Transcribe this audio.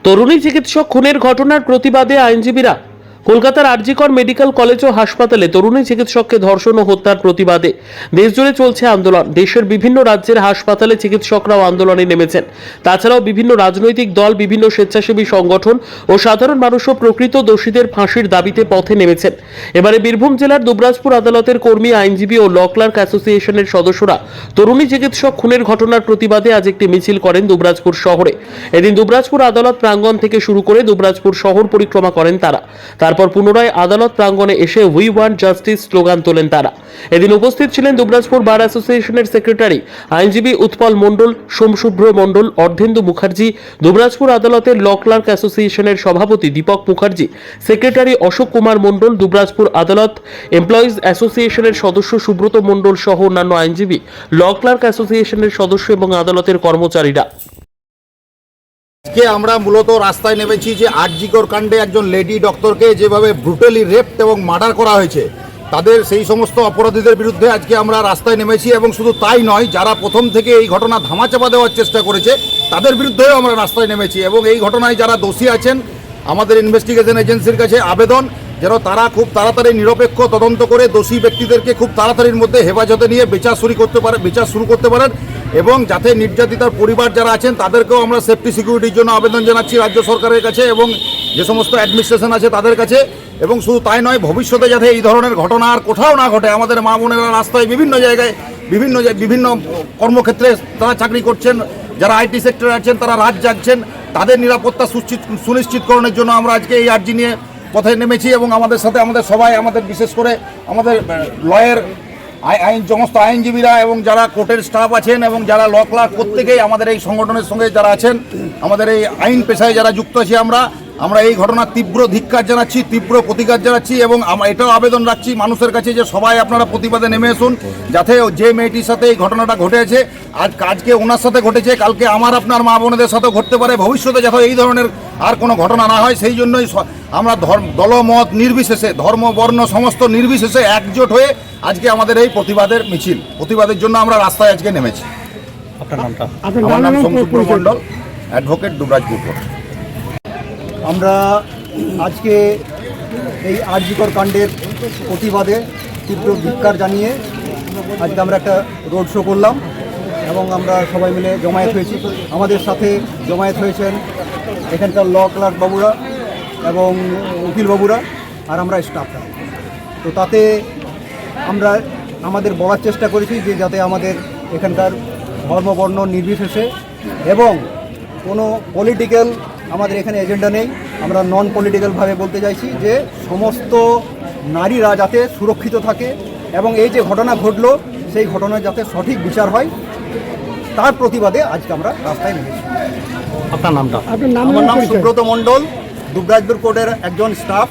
তরুণী চিকিৎসক খুনের ঘটনার প্রতিবাদে আইনজীবীরা কলকাতার আরজিকর মেডিকেল কলেজ ও হাসপাতালে তরুণী চিকিৎসককে ধর্ষণ ও হত্যার প্রতিবাদে দেশজুড়ে চলছে আন্দোলন। দেশের বিভিন্ন রাজ্যের হাসপাতালে চিকিৎসকরাও আন্দোলনে নেমেছেন। তাছাড়াও বিভিন্ন রাজনৈতিক দল, বিভিন্ন স্বেচ্ছাসেবী সংগঠন ও সাধারণ মানুষও প্রকৃত দোষীদের ফাঁসির দাবিতে পথে নেমেছেন। এবারে বীরভূম জেলার দুবরাজপুর আদালতের কর্মী, আইনজীবী ও ল ক্লার্ক অ্যাসোসিয়েশনের সদস্যরা তরুণী চিকিৎসক খুনের ঘটনার প্রতিবাদে আজ একটি মিছিল করেন দুবরাজপুর শহরে। এদিন দুবরাজপুর আদালত প্রাঙ্গণ থেকে শুরু করে দুবরাজপুর শহর পরিক্রমা করেন তারা। তারপর পুনরায় আদালত প্রাঙ্গণে এসে উই ওয়ান্ট জাস্টিস স্লোগান তোলেন তারা। এদিন উপস্থিত ছিলেন দুবরাজপুর বার অ্যাসোসিয়েশনের সেক্রেটারি আইনজীবী উৎপল মণ্ডল, সোমশুভ্র মণ্ডল, অর্ধেন্দু মুখার্জি, দুবরাজপুর আদালতের ল ক্লার্ক অ্যাসোসিয়েশনের সভাপতি দীপক মুখার্জি, সেক্রেটারি অশোক কুমার মণ্ডল, দুবরাজপুর আদালত এমপ্লয়িজ অ্যাসোসিয়েশনের সদস্য সুব্রত মণ্ডল সহ অন্যান্য আইনজীবী, ল ক্লার্ক অ্যাসোসিয়েশনের সদস্য এবং আদালতের কর্মচারীরা। আজকে আমরা মূলত রাস্তায় নেমেছি যে আরজিকর কাণ্ডে একজন লেডি ডক্টরকে যেভাবে ব্রুটালি রেপড এবং মার্ডার করা হয়েছে, তাদের সেই সমস্ত অপরাধীদের বিরুদ্ধে আজকে আমরা রাস্তায় নেমেছি। এবং শুধু তাই নয়, যারা প্রথম থেকে এই ঘটনা ধামাচাপা দেওয়ার চেষ্টা করেছে তাদের বিরুদ্ধেও আমরা রাস্তায় নেমেছি। এবং এই ঘটনায় যারা দোষী আছেন, আমাদের ইনভেস্টিগেশন এজেন্সির কাছে আবেদন যেন তারা খুব তাড়াতাড়ি নিরপেক্ষ তদন্ত করে দোষী ব্যক্তিদেরকে খুব তাড়াতাড়ির মধ্যে হেফাজতে নিয়ে বিচার শুরু করতে পারেন। এবং যাতে নির্যাতিতার পরিবার যারা আছেন তাদেরকেও আমরা সেফটি সিকিউরিটির জন্য আবেদন জানাচ্ছি রাজ্য সরকারের কাছে এবং যে সমস্ত অ্যাডমিনিস্ট্রেশন আছে তাদের কাছে। এবং শুধু তাই নয়, ভবিষ্যতে যাতে এই ধরনের ঘটনা আর কোথাও না ঘটে। আমাদের মা বোনেরা রাস্তায় বিভিন্ন জায়গায় বিভিন্ন কর্মক্ষেত্রে তারা চাকরি করছেন, যারা আইটি সেক্টরে আছেন তারা রাত জাগছেন, তাদের নিরাপত্তা সুনিশ্চিতকরণের জন্য আমরা আজকে এই আর্জি নিয়ে পথে নেমেছি। এবং আমাদের সাথে আমাদের বিশেষ করে আমাদের লয়ের সমস্ত আইনজীবীরা এবং যারা কোর্টের স্টাফ আছেন এবং যারা ল ক্লার্ক, প্রত্যেকেই আমাদের এই সংগঠনের সঙ্গে যারা আছেন, আমাদের এই আইন পেশায় যারা যুক্ত আছি, আমরা এই ঘটনার তীব্র ধিক্কার জানাচ্ছি, তীব্র প্রতিকার জানাচ্ছি। এবং এটাও আবেদন রাখছি মানুষের কাছে যে সবাই আপনারা প্রতিবাদে নেমে আসুন, যাতে যে মেয়েটির সাথে এই ঘটনাটা ঘটেছে, আজকে ওনার সাথে ঘটেছে, কালকে আপনার মা বোনেদের সাথেও ঘটতে পারে, ভবিষ্যতে যাতে এই ধরনের আর কোনো ঘটনা না হয় সেই জন্যই আমরা দলমত নির্বিশেষে, ধর্ম বর্ণ সমস্ত নির্বিশেষে একজোট হয়ে আজকে আমাদের এই প্রতিবাদের মিছিল, প্রতিবাদের জন্য আমরা রাস্তায় আজকে নেমেছি। আপনার নামটা? আমার নাম সোমশুভ্র মণ্ডল, অ্যাডভোকেট, দুবরাজপুর কোর্ট। আমরা আজকে এই আরজিকর কাণ্ডের প্রতিবাদে তীব্র ধিক্কার জানিয়ে আজকে আমরা একটা রোড শো করলাম এবং আমরা সবাই মিলে জমায়েত হয়েছি। আমাদের সাথে জমায়েত হয়েছেন এখানকার ল ক্লার্ক বাবুরা এবং উকিল বাবুরা আর আমরা স্টাফরা। তো তাতে আমরা আমাদের বলার চেষ্টা করেছি যে যাতে আমাদের এখানকার ধর্মবর্ণ নির্বিশেষে এবং কোনো পলিটিক্যাল আমাদের এখানে এজেন্ডা নেই, আমরা নন পলিটিক্যালভাবে বলতে চাইছি যে সমস্ত নারীরা যাতে সুরক্ষিত থাকে এবং এই যে ঘটনা ঘটলো সেই ঘটনার যাতে সঠিক বিচার হয়, তার প্রতিবাদে আজকে আমরা রাস্তায় নেমেছি। আপনার নামটা? আমার নাম সুব্রত মণ্ডল, দুবরাজপুর কোর্টের একজন স্টাফ।